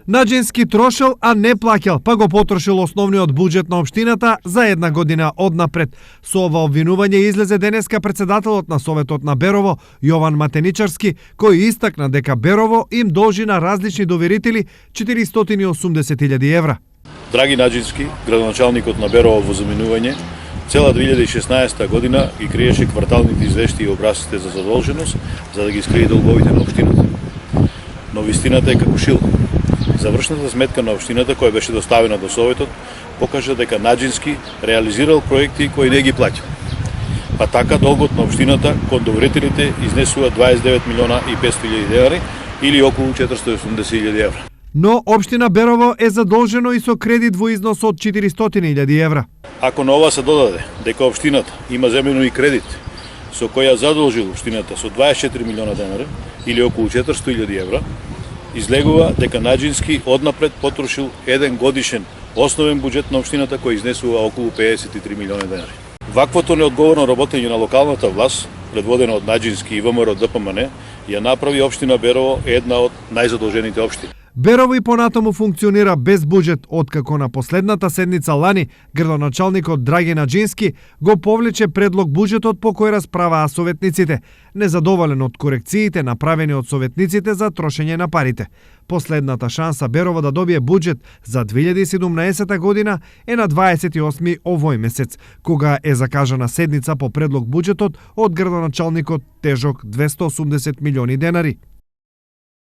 Наџински трошел, а не плаќал, па го потрошил основниот буџет на општината за една година однапред. Со ова обвинување излезе денеска председателот на Советот на Берово, Јован Матеничарски, кој истакна дека Берово им должи на различни доверители 480.000 евра. Драги Наџински, градоначалникот на Берово во заминување, цела 2016 година ги криеше кварталните извештаи и образците за задолженост за да ги скрие долговите на општината. Но вистината е како шил. Завршната сметка на општината која беше доставена до Советот покажа дека Наџински реализирал проекти кои не ги плаќа. Па така долгот на општината кон доверителите изнесува 29 милиона и 500.000 денари или околу 480.000 евра. Но општина Берово е задолжено и со кредит во износ од 400.000 евра. Ако на ова се додаде дека општината има земено и кредит со која задолжил општината со 24 милиона денари или околу 400.000 евра, излегува дека Наџински однапред потрошил еден годишен основен буџет на општината кој изнесува околу 53 милиони денари. Ваквото неодговорно работење на локалната власт, предводена од Наџински и ВМРО ДПМН, ја направи општина Берово една од најзадолжените општини. Берово и понатаму функционира без буџет, откако на последната седница лани градоначалникот Драги Наџински го повлече предлог буџетот по кој расправаа советниците, незадоволен од корекциите направени од советниците за трошење на парите. Последната шанса Берово да добие буџет за 2017 година е на 28 овој месец, кога е закажана седница по предлог буџетот од градоначалникот тежок 280 милиони денари.